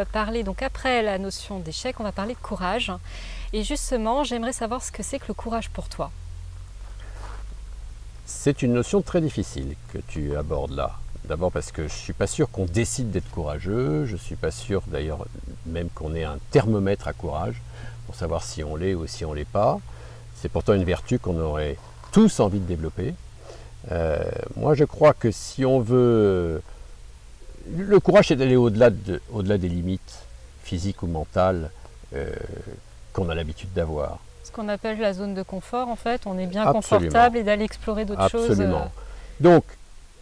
parler, donc après la notion d'échec, on va parler de courage. Et justement, j'aimerais savoir ce que c'est que le courage pour toi. C'est une notion très difficile que tu abordes là. D'abord parce que je ne suis pas sûr qu'on décide d'être courageux, je ne suis pas sûr d'ailleurs même qu'on ait un thermomètre à courage pour savoir si on l'est ou si on ne l'est pas. C'est pourtant une vertu qu'on aurait tous envie de développer. Moi je crois que si on veut... Le courage c'est d'aller au-delà des limites physiques ou mentales qu'on a l'habitude d'avoir. Ce qu'on appelle la zone de confort, en fait, on est bien Absolument. confortable et d'aller explorer d'autres choses. Absolument. Donc,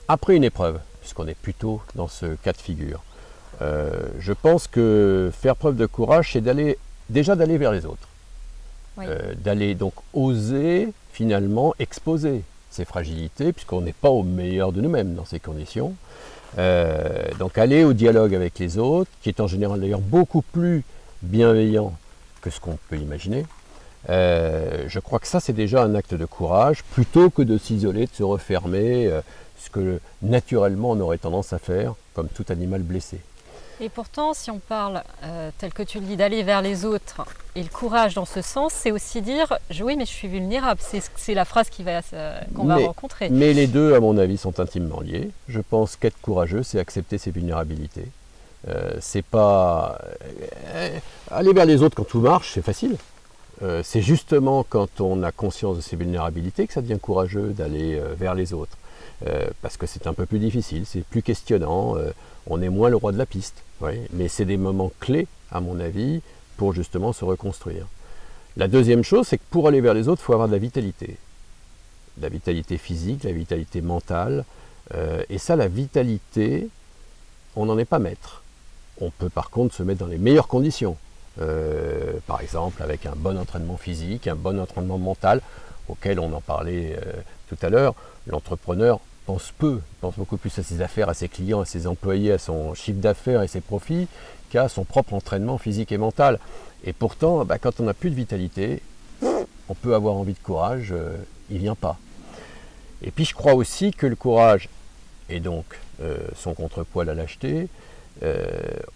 après une épreuve, puisqu'on est plutôt dans ce cas de figure, je pense que faire preuve de courage, c'est déjà d'aller vers les autres. Oui. D'aller donc oser finalement exposer ses fragilités, puisqu'on n'est pas au meilleur de nous-mêmes dans ces conditions. Donc aller au dialogue avec les autres, qui est en général d'ailleurs beaucoup plus bienveillant que ce qu'on peut imaginer. Je crois que ça c'est déjà un acte de courage, plutôt que de s'isoler, de se refermer, ce que naturellement on aurait tendance à faire, comme tout animal blessé. Et pourtant, si on parle, tel que tu le dis, d'aller vers les autres, et le courage dans ce sens, c'est aussi dire oui, mais je suis vulnérable. C'est la phrase qu'on va rencontrer. Mais les deux, à mon avis, sont intimement liés. Je pense qu'être courageux, c'est accepter ses vulnérabilités. C'est pas aller vers les autres quand tout marche, c'est facile. C'est justement quand on a conscience de ses vulnérabilités que ça devient courageux d'aller vers les autres. Parce que c'est un peu plus difficile, c'est plus questionnant, on est moins le roi de la piste. Oui. Mais c'est des moments clés, à mon avis, pour justement se reconstruire. La deuxième chose, c'est que pour aller vers les autres, il faut avoir de la vitalité. De la vitalité physique, de la vitalité mentale. Et ça, la vitalité, on n'en est pas maître. On peut par contre se mettre dans les meilleures conditions. Par exemple avec un bon entraînement physique, un bon entraînement mental, auquel on en parlait tout à l'heure. L'entrepreneur pense beaucoup plus à ses affaires, à ses clients, à ses employés, à son chiffre d'affaires et ses profits, qu'à son propre entraînement physique et mental. Et pourtant, quand on n'a plus de vitalité, on peut avoir envie de courage, il ne vient pas. Et puis je crois aussi que le courage, et donc son contrepoids la lâcheté,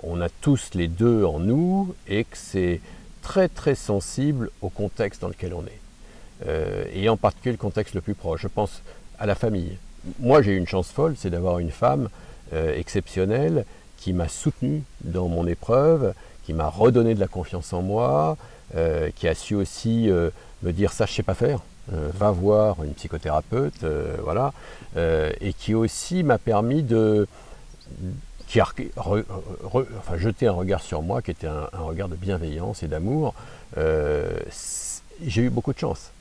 on a tous les deux en nous et que c'est très très sensible au contexte dans lequel on est. Et en particulier le contexte le plus proche. Je pense à la famille. Moi j'ai eu une chance folle, c'est d'avoir une femme exceptionnelle qui m'a soutenu dans mon épreuve, qui m'a redonné de la confiance en moi, qui a su aussi me dire ça je sais pas faire, va voir une psychothérapeute, voilà, et qui aussi m'a permis qui a jeté un regard sur moi qui était un regard de bienveillance et d'amour. J'ai eu beaucoup de chance.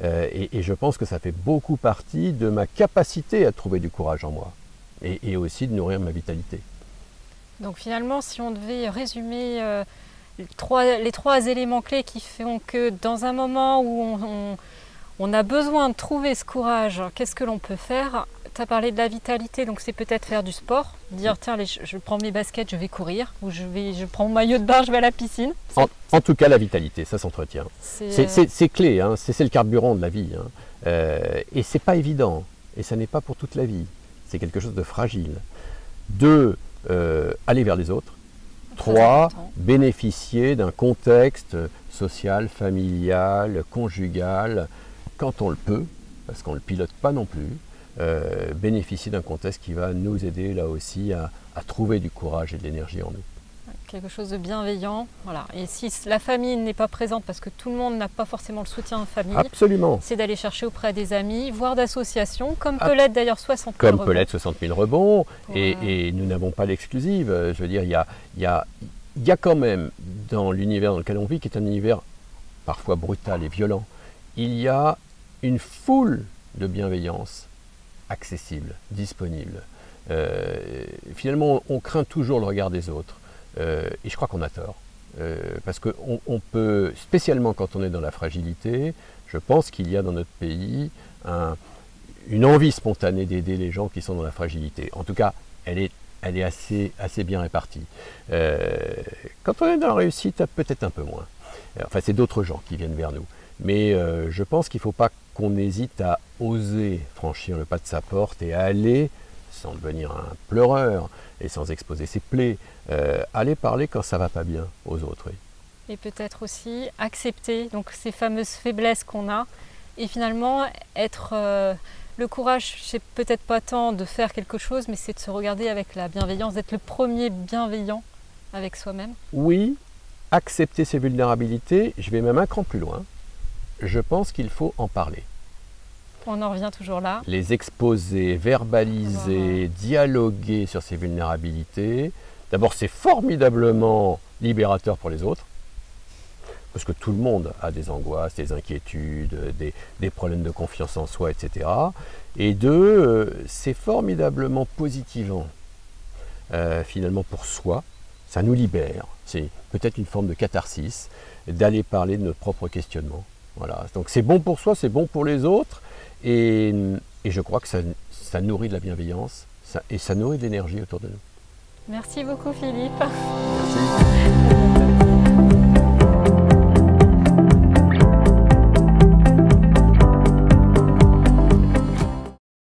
Et je pense que ça fait beaucoup partie de ma capacité à trouver du courage en moi. Et aussi de nourrir ma vitalité. Donc finalement, si on devait résumer les trois éléments clés qui font que dans un moment où on a besoin de trouver ce courage, qu'est-ce que l'on peut faire? Tu as parlé de la vitalité, donc c'est peut-être faire du sport, dire tiens, je prends mes baskets, je vais courir, ou je prends mon maillot de bain, je vais à la piscine. En tout cas, la vitalité, ça s'entretient. C'est clé, hein, c'est le carburant de la vie. Hein. Et c'est pas évident, et ça n'est pas pour toute la vie. C'est quelque chose de fragile. 2, aller vers les autres. 3, bénéficier d'un contexte social, familial, conjugal, quand on le peut, parce qu'on ne le pilote pas non plus. Bénéficier d'un contexte qui va nous aider là aussi à trouver du courage et de l'énergie en nous. Quelque chose de bienveillant, voilà. Et si la famille n'est pas présente, parce que tout le monde n'a pas forcément le soutien de famille, absolument, c'est d'aller chercher auprès des amis, voire d'associations, comme peut l'être d'ailleurs 60 000 comme rebonds. peut l'être 60 000 rebonds, et nous n'avons pas l'exclusive. Je veux dire, il y a quand même dans l'univers dans lequel on vit, qui est un univers parfois brutal et violent, il y a une foule de bienveillance accessible, disponible. Finalement, on craint toujours le regard des autres. Et je crois qu'on a tort. Parce qu'on peut, spécialement quand on est dans la fragilité, je pense qu'il y a dans notre pays une envie spontanée d'aider les gens qui sont dans la fragilité. En tout cas, elle est assez bien répartie. Quand on est dans la réussite, peut-être un peu moins. Enfin, c'est d'autres gens qui viennent vers nous. Mais je pense qu'il ne faut pas qu'on hésite à oser franchir le pas de sa porte et à aller sans devenir un pleureur et sans exposer ses plaies. Aller parler quand ça va pas bien aux autres. Oui. Et peut-être aussi accepter donc, ces fameuses faiblesses qu'on a et finalement être... le courage, c'est peut-être pas tant de faire quelque chose, mais c'est de se regarder avec la bienveillance, d'être le premier bienveillant avec soi-même. Oui, accepter ses vulnérabilités, je vais même un cran plus loin. Je pense qu'il faut en parler. On en revient toujours là. Les exposer, verbaliser, dialoguer sur ses vulnérabilités. D'abord, c'est formidablement libérateur pour les autres. Parce que tout le monde a des angoisses, des inquiétudes, des problèmes de confiance en soi, etc. Et deux, c'est formidablement positivant, finalement, pour soi. Ça nous libère. C'est peut-être une forme de catharsis d'aller parler de notre propre questionnement. Voilà. Donc c'est bon pour soi, c'est bon pour les autres. Et je crois que ça nourrit de la bienveillance et ça nourrit de l'énergie autour de nous. Merci beaucoup Philippe. Merci.